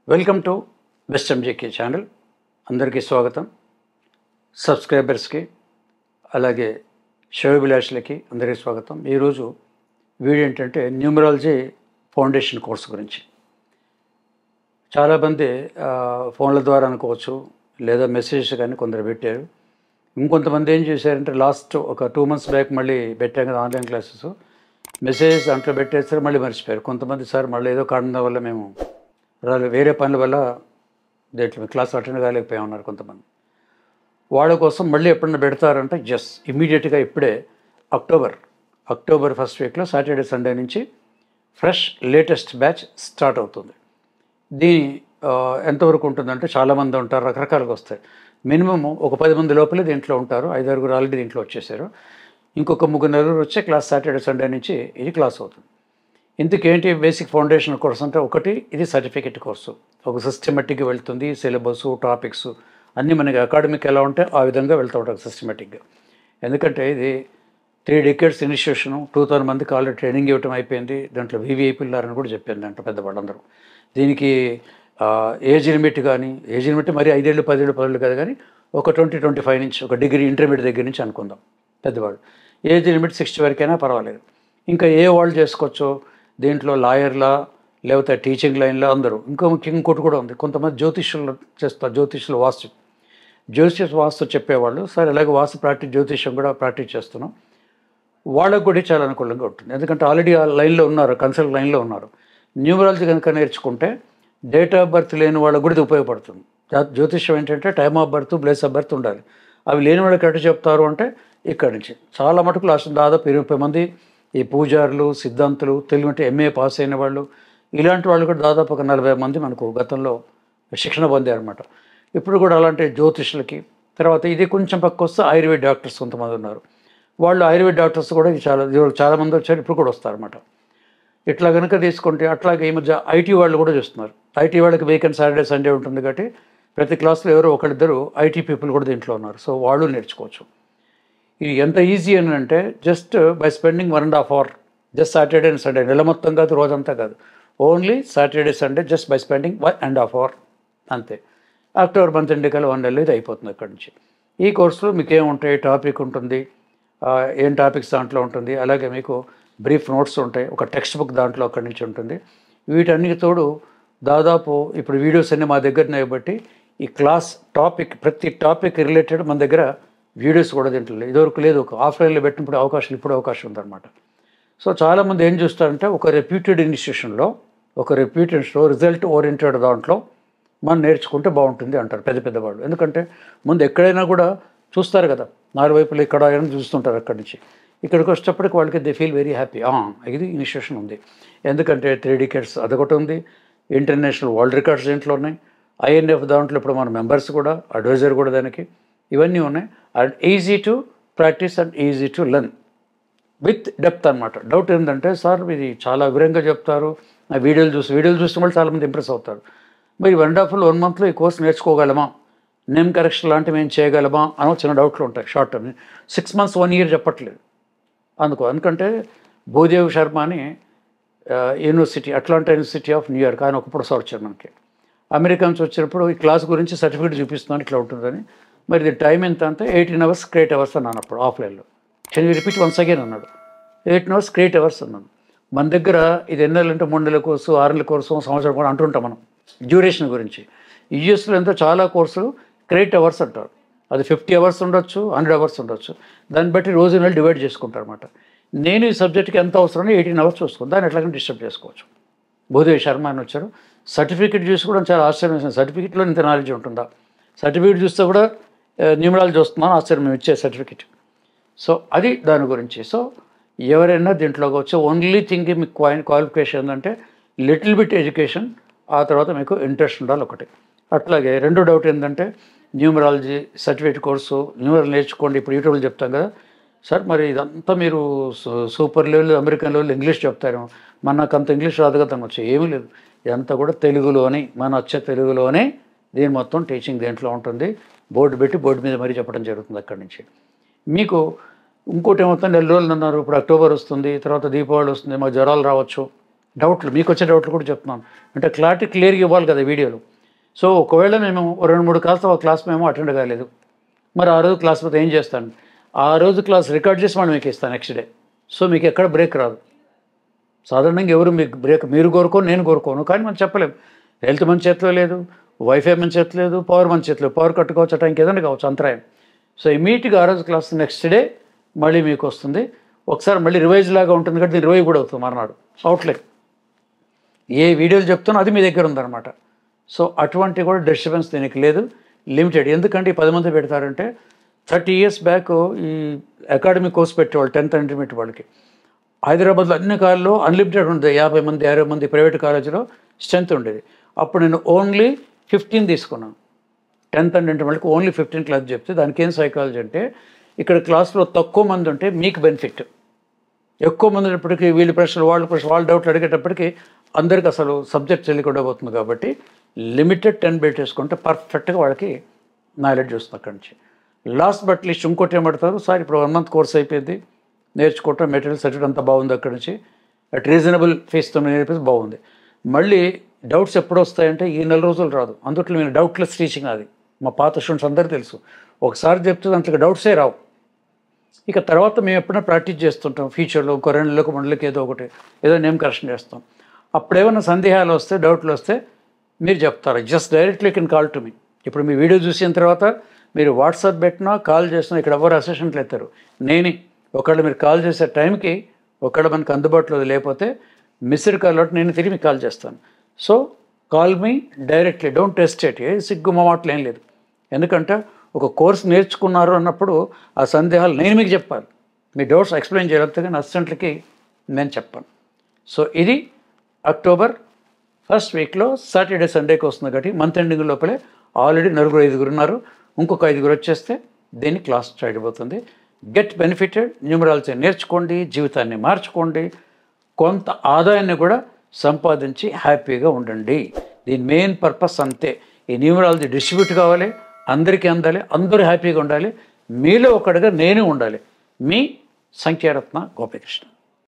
Welcome to best MJK channel. అందరికీ స్వాగతం. సబ్స్క్రైబర్స్కి అలాగే శ్రేయోభిలాషులకి అందరికీ స్వాగతం. ఈరోజు వీడియో ఏంటంటే న్యూమరాలజీ ఫౌండేషన్ కోర్సు గురించి. చాలామంది ఫోన్ల ద్వారా అనుకోవచ్చు లేదా మెసేజ్ కానీ కొందరు పెట్టారు. ఇంకొంతమంది ఏం చేశారంటే లాస్ట్ ఒక 2 months బ్యాక్ మళ్ళీ పెట్టాం కదా ఆన్లైన్ క్లాసెస్, మెసేజ్ దాంట్లో పెట్టేస్తారు, మళ్ళీ మర్చిపోయారు. కొంతమంది సార్ మళ్ళీ ఏదో కారణం వల్ల మేము వేరే పనుల వల్ల దేంట్లో క్లాస్ అటెండ్ కాలేకపోయామన్నారు కొంతమంది. వాళ్ళ కోసం మళ్ళీ ఎప్పుడన్నా పెడతారంటే ఇమీడియట్గా ఇప్పుడే అక్టోబర్ ఫస్ట్ వీక్లో సాటర్డే సండే నుంచి ఫ్రెష్ లేటెస్ట్ బ్యాచ్ స్టార్ట్ అవుతుంది. దీని ఎంతవరకు ఉంటుందంటే చాలామంది ఉంటారు, రకరకాలుగా వస్తాయి. మినిమమ్ ఒక 10 మంది లోపలే దీంట్లో ఉంటారు. 5-6 ఆల్రెడీ దీంట్లో వచ్చేసారు. ఇంకొక 3-4 వచ్చే క్లాస్ సాటర్డే సండే నుంచి ఇది క్లాస్ అవుతుంది. ఇందుకేంటి బేసిక్ ఫౌండేషన్ కోర్స్ అంటే ఒకటి ఇది సర్టిఫికెట్ కోర్సు, ఒక సిస్టమేటిక్గా వెళ్తుంది. సిలబస్ టాపిక్స్ అన్నీ మనకి అకాడమిక్ ఎలా ఉంటే ఆ విధంగా వెళ్తూ ఉంటాం సిస్టమేటిక్గా. ఎందుకంటే ఇది 3 decades ఇనిషియేషను, 2000 మందికి ఆల్రెడీ ట్రైనింగ్ ఇవ్వటం అయిపోయింది. దాంట్లో VVIPలని కూడా చెప్పాను దాంట్లో పెద్దవాళ్ళందరూ. దీనికి ఏజ్ లిమిట్ మరి 5 ఏళ్ళు 10 ఏళ్ళు 10 ఏళ్ళు కాదు, కానీ ఒక 20-25 నుంచి ఒక డిగ్రీ ఇంటర్మీడియట్ దగ్గర నుంచి అనుకుందాం పెద్దవాళ్ళు. ఏజ్ లిమిట్ 60 వరకైనా పర్వాలేదు. ఇంకా ఏ వాళ్ళు చేసుకోవచ్చు దీంట్లో, లాయర్లా లేకపోతే టీచింగ్ లైన్లో అందరూ. ఇంకోటి కూడా ఉంది, కొంతమంది జ్యోతిష్యులు చేస్తారు. జ్యోతిష వాస్తు చెప్పేవాళ్ళు. సరే ఇలాగే వాస్తు జ్యోతిష్యం కూడా ప్రాక్టీస్ చేస్తున్నాం. వాళ్ళకు కూడా చాలా అనుకూలంగా ఉంటుంది. ఎందుకంటే ఆల్రెడీ ఆ లైన్లో ఉన్నారు, కన్సల్ట్ లైన్లో ఉన్నారు. న్యూమరాలజీ కనుక నేర్చుకుంటే డేట్ ఆఫ్ బర్త్ లేని వాళ్ళకు కూడా ఇది ఉపయోగపడుతుంది. జ్యోతిష్యం ఏంటంటే time of birth, place of birth ఉండాలి. అవి లేని వాళ్ళకి ఎట్లా చెప్తారు అంటే ఇక్కడి నుంచి చాలా మటుకు దాదాపు 20 మంది ఈ పూజారులు, సిద్ధాంతులు, తెలుగు MA పాస్ అయిన వాళ్ళు, ఇలాంటి వాళ్ళు కూడా దాదాపు ఒక 40 మంది మనకు గతంలో శిక్షణ పొందారనమాట. ఇప్పుడు కూడా అలాంటి జ్యోతిష్యులకి. తర్వాత ఇది కొంచెం పక్క వస్తే ఆయుర్వేద డాక్టర్స్ కొంతమంది ఉన్నారు. వాళ్ళు ఆయుర్వేద డాక్టర్స్ కూడా చాలామంది వచ్చారు, ఇప్పుడు కూడా వస్తారన్నమాట. ఇట్లా కనుక తీసుకుంటే అట్లాగే ఈ మధ్య ఐటీ వాళ్ళు కూడా చూస్తున్నారు. ఐటీ వాళ్ళకి వీకెండ్ సాటర్డే సండే ఉంటుంది కాబట్టి ప్రతి క్లాస్లో ఎవరో ఒకళ్ళిద్దరు ఐటీ పీపుల్ కూడా దీంట్లో ఉన్నారు. సో వాళ్ళు నేర్చుకోవచ్చు. ఇది ఎంత ఈజీ అని అంటే just by spending 1.5 hour just Saturday and Sunday, నెల మొత్తం కాదు, రోజంతా కాదు, only Saturday Sunday just by spending 1.5 hour అంతే. అక్టోబర్ మంత్ ఎండికల్ 1 నెల ఇది అయిపోతుంది అక్కడి నుంచి. ఈ కోర్సులో మీకు ఏముంటాయి, టాపిక్ ఉంటుంది, ఏం టాపిక్స్ దాంట్లో ఉంటుంది, అలాగే మీకు బ్రీఫ్ నోట్స్ ఉంటాయి, ఒక టెక్స్ట్ బుక్ దాంట్లో అక్కడి నుంచి ఉంటుంది. వీటన్నిటి తోడు దాదాపు ఇప్పుడు వీడియోస్ అన్నీ మా దగ్గరనే బట్టి ఈ క్లాస్ టాపిక్, ప్రతి టాపిక్ రిలేటెడ్ మన దగ్గర వీడియోస్ కూడా దీంట్లో ఇదివరకు లేదు. ఒక ఆఫ్లైన్లో పెట్టినప్పుడు ఇప్పుడు అవకాశం ఉందన్నమాట. సో చాలామంది ఏం చూస్తారంటే ఒక రెప్యూటెడ్ ఇన్స్టిట్యూషన్లో రిజల్ట్ ఓరియంటెడ్ దాంట్లో మనం నేర్చుకుంటే బాగుంటుంది అంటారు పెద్దవాళ్ళు. ఎందుకంటే ముందు ఎక్కడైనా కూడా చూస్తారు కదా, 4 వైపులు ఇక్కడ అయినా చూస్తుంటారు. అక్కడి నుంచి ఇక్కడికి వచ్చేటప్పటికి వాళ్ళకి దే ఫీల్ వెరీ హ్యాపీ. ఇది ఇన్స్టిట్యూషన్ ఉంది. ఎందుకంటే 3 decades అదొకటి ఉంది, ఇంటర్నేషనల్ వరల్డ్ రికార్డ్స్ దీంట్లో ఉన్నాయి, INF దాంట్లో ఇప్పుడు మన మెంబర్స్ కూడా, అడ్వైజర్ కూడా దానికి, ఇవన్నీ ఉన్నాయి. And easy to practice and easy to learn with depth అనమాట. డౌట్ ఏంటంటే సార్ ఇది చాలా వివరంగా చెప్తారు, వీడియోలు చూస్తే వాళ్ళు చాలామంది ఇంప్రెస్ అవుతారు. మరి 1.5 monthలో ఈ కోర్స్ నేర్చుకోగలమా, నేమ్ కరెక్షన్ లాంటివి మేము చేయగలమా అని చిన్న డౌట్లు ఉంటాయి. షార్ట్ టర్మ్ 6 months 1 year చెప్పట్లేదు ఎందుకంటే భూదేవ్ శర్మ అని అట్లాంటా యూనివర్సిటీ ఆఫ్ న్యూయార్క్ ఆయన ఒకప్పుడు వచ్చారు మనకి. అమెరికా నుంచి వచ్చినప్పుడు ఈ క్లాస్ గురించి సర్టిఫికేట్ చూపిస్తున్నాను ఇట్లా ఉంటుందని. మరి ఇది టైం ఎంత అంటే 18 hours క్రెడిట్ అవర్స్ అన్నాను అప్పుడు ఆఫ్లైన్లో. Can you repeat once again అన్నాడు. 18 hours క్రెడిట్ అవర్స్ అన్నాను. మన దగ్గర ఇది ఎన్ని నెలలు అంటే 3 నెలల కోర్సు, 6 నెలల కోర్సు, సంవత్సరం కూడా అంటుంటాం మనం డ్యూరేషన్ గురించి. యూఎస్లో ఎంతో చాలా కోర్సులు క్రెడిట్ అవర్స్ అంటారు. అది 50 hours ఉండొచ్చు, 100 hours ఉండొచ్చు. దాన్ని బట్టి రోజు నెలలు డివైడ్ చేసుకుంటారు అనమాట. నేను ఈ సబ్జెక్ట్కి ఎంత అవసరమో 18 hours చూసుకుని దాన్ని ఎట్లాగైనా డిస్టర్బ్ చేసుకోవచ్చు. భూదేవ్ శర్మ అని వచ్చారు. సర్టిఫికేట్ చూసి కూడా చాలా ఆశ్చర్యం వేసింది. సర్టిఫికేట్లో ఇంత నాలెడ్జ్ ఉంటుందా, సర్టిఫికేట్ చూస్తే కూడా న్యూమరాలజీ చూస్తున్నాను ఆశ్చర్యం మేము ఇచ్చే సర్టిఫికేట్. సో అది దాని గురించి. సో ఎవరైనా దీంట్లోకి వచ్చే ఓన్లీ థింగ్ మీకు క్వాలిఫికేషన్ ఏంటంటే లిటిల్ బిట్ ఎడ్యుకేషన్, ఆ తర్వాత మీకు ఇంట్రెస్ట్ ఉండాలి ఒకటి. అట్లాగే రెండో డౌట్ ఏంటంటే న్యూమరాలజీ సర్టిఫికేట్ కోర్సు న్యూమరాలజీ నేర్చుకోండి. ఇప్పుడు యూట్యూబ్లో చెప్తాం కదా సార్, మరి ఇదంతా మీరు super level American level English చెప్తారు, నాకు అంత ఇంగ్లీష్ రాదు కదా అనొచ్చు. ఏమీ లేదు, ఇదంతా కూడా తెలుగులోనే, మన వచ్చే తెలుగులోనే దీని మొత్తం టీచింగ్ దేంట్లో ఉంటుంది. బోర్డు మీద మరీ చెప్పడం జరుగుతుంది అక్కడి నుంచి. మీకు ఇంకోటి ఏమవుతుంది, 4 రోజులు అన్నారు, ఇప్పుడు అక్టోబర్ వస్తుంది, తర్వాత దీపావళి వస్తుంది, మాకు జ్వరాలు రావచ్చు, డౌట్లు మీకు వచ్చే డౌట్లు కూడా చెప్తున్నాను. అంటే క్లారిటీ క్లియర్గా ఇవ్వాలి కదా వీడియోలో. సో ఒకవేళ మేము 2-3 క్లాస్ ఒక క్లాస్ మేము అటెండ్ కాలేదు, మరి ఆ రోజు క్లాస్ పోతే ఏం చేస్తాను? ఆ రోజు క్లాస్ రికార్డ్ చేసి మనం మీకు ఇస్తాను నెక్స్ట్ డే. సో మీకు ఎక్కడ బ్రేక్ రాదు. సాధారణంగా ఎవరు మీకు బ్రేక్ మీరు కోరుకోను, నేను కోరుకోను, కానీ మనం చెప్పలేము. హెల్త్ మన చేతిలో లేదు, వైఫై మన చేతిలో లేదు, పవర్ మన చేతిలో, పవర్ కట్టుకోవచ్చు అట్లా ఇంకేదైనా కావచ్చు అంతరాయం. సో ఇమీడియట్గా ఆ రోజు క్లాస్ నెక్స్ట్ డే మళ్ళీ మీకు వస్తుంది. ఒకసారి మళ్ళీ రివైజ్ లాగా ఉంటుంది కాబట్టి దీని రివైవ్ కూడా అవుతుంది మర్నాడు అవుట్లైన్. ఏ వీడియోలు చెప్తానో అది మీ దగ్గర ఉందన్నమాట. సో అటువంటి కూడా డిస్టర్బెన్స్ దీనికి లేదు, లిమిటెడ్. ఎందుకంటే 10 మంది పెడతారంటే 30 years బ్యాక్ ఈ అకాడమిక్ కోర్స్ పెట్టేవాళ్ళు 10th ఇంటర్మీడియట్ వాళ్ళకి. హైదరాబాద్లో అన్ని కాలేజీలో అన్లిమిటెడ్ ఉండేది, 50 మంది 60 మంది ప్రైవేట్ కాలేజీలో స్ట్రెంత్ ఉండేది. అప్పుడు నేను ఓన్లీ 15 తీసుకున్నాను. 10th అండ్ ఇంటర్ వాళ్ళకి ఓన్లీ 15 క్లాస్ చెప్తే దానికి ఏం సైకాలజీ అంటే ఇక్కడ క్లాస్లో తక్కువ మంది ఉంటే మీకు బెనిఫిట్, ఎక్కువ మంది ఉన్నప్పటికీ వీళ్ళు ప్రశ్నలు వాళ్ళ డౌట్లు అడిగేటప్పటికి అందరికి అసలు సబ్జెక్ట్ తెలియకుండా పోతుంది. కాబట్టి లిమిటెడ్ 10 పెట్టేసుకుంటే పర్ఫెక్ట్గా వాళ్ళకి నాలెడ్జ్ వస్తుంది అక్కడి నుంచి. లాస్ట్ బట్ లిస్ట్ ఇంకోటి ఏమంటారు, సార్ ఇప్పుడు 1 month కోర్స్ అయిపోయింది, నేర్చుకోవటం మెటీరియల్ సర్టిఫికేట్ అంతా బాగుంది, అక్కడి నుంచి అట్ రీజనబుల్ ఫీస్తో నేర్పేసి బాగుంది. మళ్ళీ డౌట్స్ ఎప్పుడు వస్తాయంటే ఈ 4 రోజులు రాదు. అందుట్లో నేను డౌట్లెస్ టీచింగ్ అది మా పాత స్టూడెంట్స్ అందరికీ తెలుసు. ఒకసారి చెప్తే దాంట్లో డౌట్సే రావు. ఇక తర్వాత మేము ఎప్పుడైనా ప్రాక్టీస్ చేస్తుంటాం, ఫ్యూచర్లో ఒక 2 నెలలకు 3 నెలలకు ఏదో నేమ్ కరెక్షన్ చేస్తాం. అప్పుడు ఏమైనా సందేహాలు వస్తే డౌట్లు వస్తే మీరు చెప్తారు, just directly can call to me. ఇప్పుడు మీ వీడియో చూసిన తర్వాత మీరు వాట్సాప్ పెట్టినా కాల్ చేసినా ఇక్కడ ఎవరు అసిస్టెంట్లు ఎత్తారు, నేనే. ఒకవేళ మీరు కాల్ చేసే టైంకి ఒకవేళ మనకు అందుబాటులో లేకపోతే మిస్డ్ కాల్ అవుట్ నేను తిరిగి మీకు కాల్ చేస్తాను. So call me directly, don't hesitate. సిగ్గు మాటలు ఏం లేదు. ఎందుకంటే ఒక కోర్స్ నేర్చుకున్నారు అన్నప్పుడు ఆ సందేహాలు నేను మీకు చెప్పాలి, మీ డౌట్స్ ఎక్స్ప్లెయిన్ చేయలేకపోతే కానీ అసిస్టెంట్లకి నేను చెప్పాను. సో ఇది అక్టోబర్ 1st వీక్లో సాటర్డే సండేకి వస్తుంది కాబట్టి మంత్ ఎండింగ్ లోపలే ఆల్రెడీ 4-5 ఉన్నారు. ఇంకొక 5 వచ్చేస్తే దీన్ని క్లాస్ స్టార్ట్ అయిపోతుంది. Get benefited. న్యూమరాలజీ నేర్చుకోండి, జీవితాన్ని మార్చుకోండి, కొంత ఆదాయాన్ని కూడా సంపాదించి హ్యాపీగా ఉండండి. దీని మెయిన్ పర్పస్ అంతే. ఈ న్యూమరాలజీ డిస్ట్రిబ్యూట్ కావాలి, అందరికీ అందాలి, అందరూ హ్యాపీగా ఉండాలి, మీలో ఒకటిగా నేను ఉండాలి. మీ సంఖ్యారత్న గోపికృష్ణ.